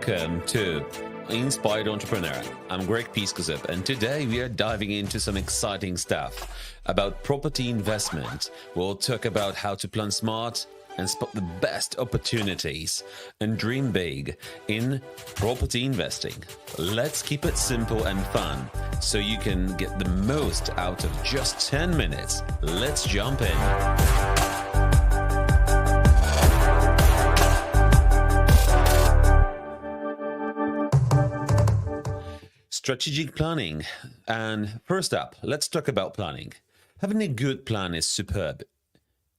Welcome to Inspired Entrepreneur. I'm Greg Piskozub, and today we are diving into some exciting stuff about property investment. We'll talk about how to plan smart and spot the best opportunities and dream big in property investing. Let's keep it simple and fun so you can get the most out of just 10 minutes. Let's jump in. Strategic planning. And first up, let's talk about planning. Having a good plan is superb,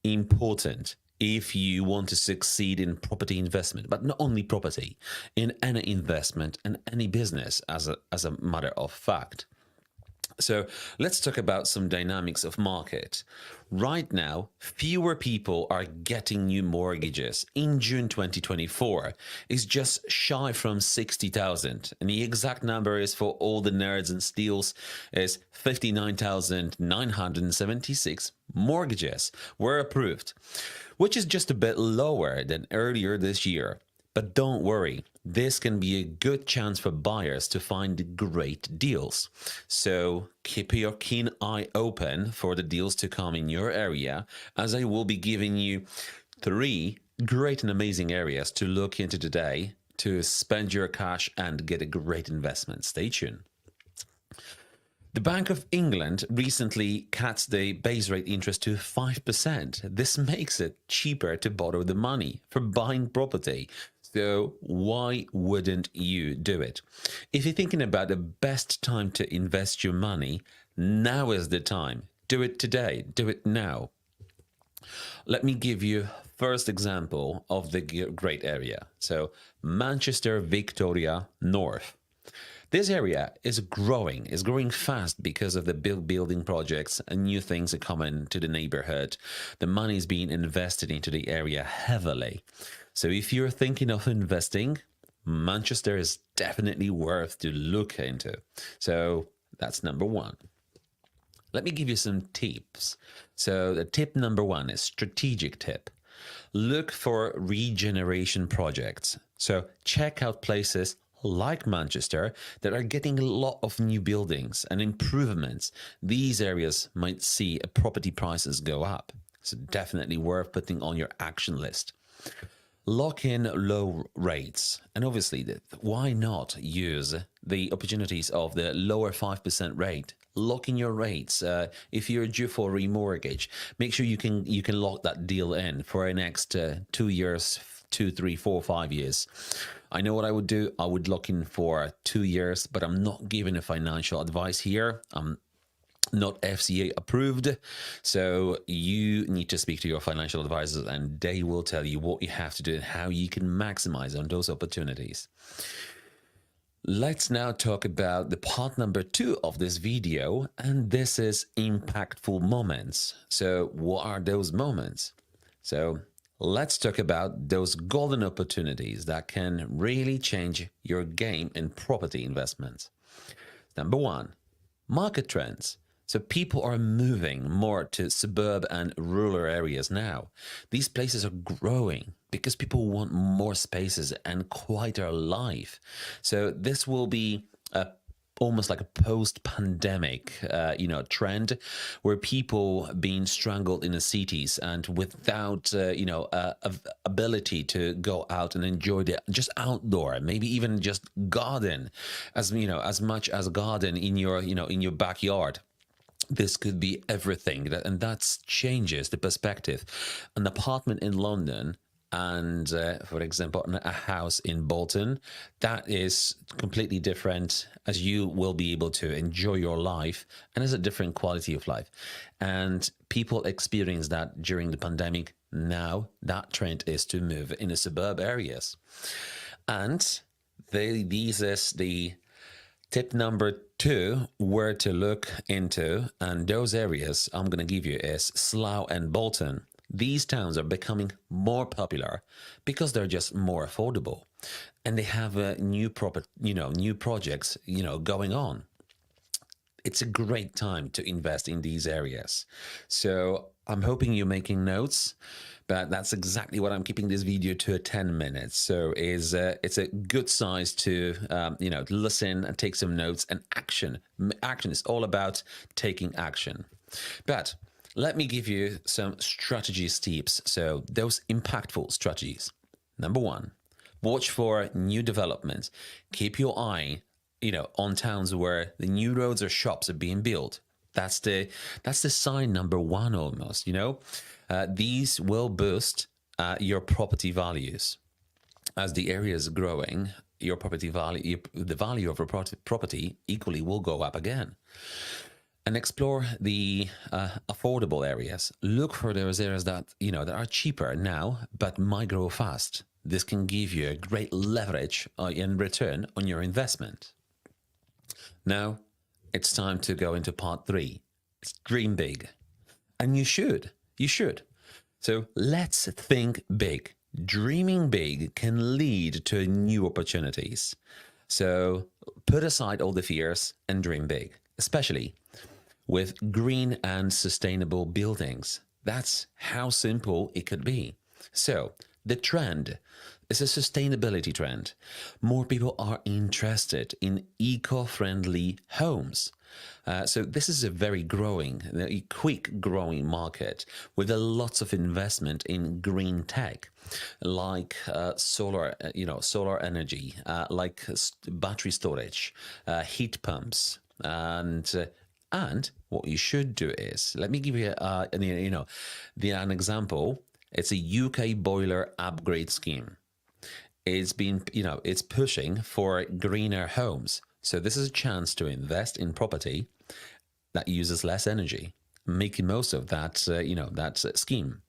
important if you want to succeed in property investment, but not only property, in any investment and any business as a matter of fact. So let's talk about some dynamics of market. Right now, fewer people are getting new mortgages. In June 2024, it's just shy from 60,000. And the exact number is, for all the nerds and steals, is 59,976 mortgages were approved, which is just a bit lower than earlier this year. But don't worry, this can be a good chance for buyers to find great deals. So keep your keen eye open for the deals to come in your area, as I will be giving you 3 great and amazing areas to look into today to spend your cash and get a great investment. Stay tuned. The Bank of England recently cut the base rate interest to 5%. This makes it cheaper to borrow the money for buying property. So why wouldn't you do it? If you're thinking about the best time to invest your money, now is the time. Do it today. Do it now. Let me give you first example of the great area. So Manchester, Victoria, North. This area is growing fast because of the building projects, and new things are coming to the neighborhood. The money is being invested into the area heavily. So if you're thinking of investing, Manchester is definitely worth to look into. So that's number 1. Let me give you some tips. So the tip number 1 is strategic tip. Look for regeneration projects. So check out places like Manchester that are getting a lot of new buildings and improvements. These areas might see property prices go up. So definitely worth putting on your action list. Lock in low rates. And obviously, why not use the opportunities of the lower 5% rate? Lock in your rates. If you're due for a remortgage, make sure you can lock that deal in for the next 2 years, 2, 3, 4, 5 years. I know what I would do. I would lock in for 2 years, but I'm not giving a financial advice here. I'm not FCA approved. So you need to speak to your financial advisors, and they will tell you what you have to do and how you can maximize on those opportunities. Let's now talk about the part number 2 of this video, and this is impactful moments. So what are those moments? So let's talk about those golden opportunities that can really change your game in property investments. Number 1, market trends. So people are moving more to suburb and rural areas now. These places are growing because people want more spaces and quieter life. So this will be almost like a post-pandemic, trend where people being strangled in the cities and without, ability to go out and enjoy the just outdoor, maybe even just garden, as much as garden in your backyard. This could be everything, and that changes the perspective. An apartment in London and, for example, a house in Bolton, that is completely different, as you will be able to enjoy your life, and has a different quality of life. And people experience that during the pandemic. Now that trend is to move in the suburb areas. And these is the tip number 2, where to look into, and those areas I'm going to give you is Slough and Bolton. These towns are becoming more popular because they're just more affordable, and they have new projects, going on. it's a great time to invest in these areas. So I'm hoping you're making notes, but that's exactly what I'm keeping this video to 10 minutes. So it's a good size to, listen and take some notes and action. Action is all about taking action. But let me give you some strategies tips. So those impactful strategies. Number one, watch for new developments. Keep your eye on towns where the new roads or shops are being built. That's the sign number one almost, These will boost your property values. As the area is growing, your property value, the value of your property equally will go up again. And explore the affordable areas. Look for those areas that, that are cheaper now, but might grow fast. This can give you a great leverage in return on your investment. Now, it's time to go into part 3. It's dream big. And you should. So let's think big. Dreaming big can lead to new opportunities. So put aside all the fears and dream big, especially with green and sustainable buildings. That's how simple it could be. So the trend is a sustainability trend. More people are interested in eco-friendly homes. So this is a very quick growing market with a lots of investment in green tech, like solar energy, like battery storage, heat pumps, and what you should do is, let me give you an example. It's a UK boiler upgrade scheme. It's pushing for greener homes. So this is a chance to invest in property that uses less energy, making most of that, that scheme.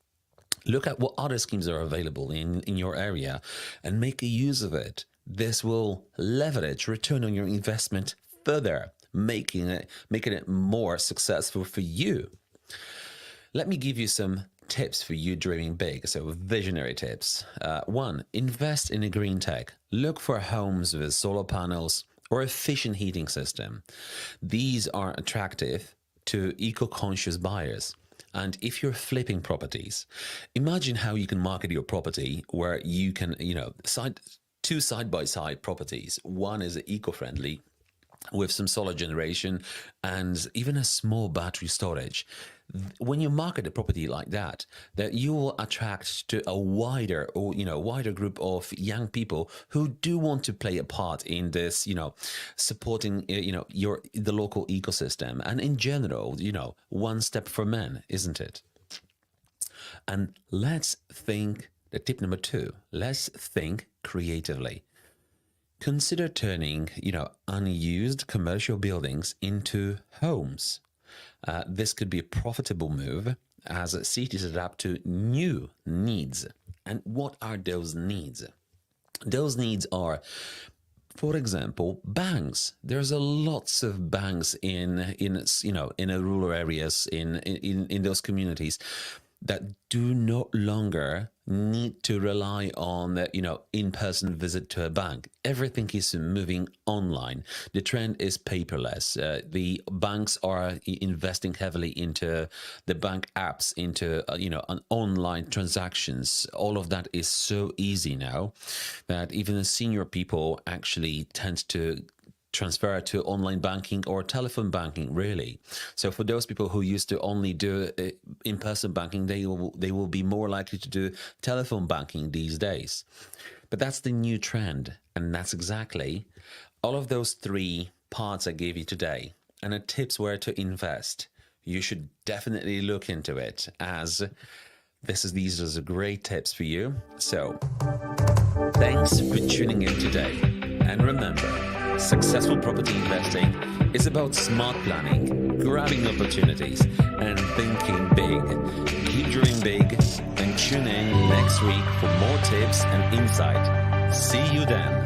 Look at what other schemes are available in your area and make a use of it. This will leverage return on your investment further, making it more successful for you. Let me give you some tips for you dreaming big. So visionary tips. 1, invest in a green tech. Look for homes with solar panels or efficient heating system. These are attractive to eco-conscious buyers. And if you're flipping properties, imagine how you can market your property where you can, two side-by-side properties. One is eco-friendly with some solar generation and even a small battery storage. When you market a property like that you will attract to a wider group of young people who do want to play a part in this, supporting, the local ecosystem. And in general, one step for men, isn't it? And let's think, the tip number 2, let's think creatively. Consider turning, unused commercial buildings into homes. This could be a profitable move as cities adapt to new needs. And what are those needs? Those needs are, for example, banks. There's a lots of banks in rural areas, in those communities that do no longer need to rely on in-person visit to a bank. Everything is moving online. The trend is paperless. The banks are investing heavily into the bank apps, into an online transactions. All of that is so easy now that even the senior people actually tend to transfer to online banking or telephone banking, really. So for those people who used to only do in-person banking, they will be more likely to do telephone banking these days. But that's the new trend, and that's exactly all of those 3 parts I gave you today, and the tips where to invest. You should definitely look into it, as these are great tips for you. So thanks for tuning in today, and remember, successful property investing is about smart planning, grabbing opportunities, and thinking big. Keep dreaming big and tune in next week for more tips and insight. See you then.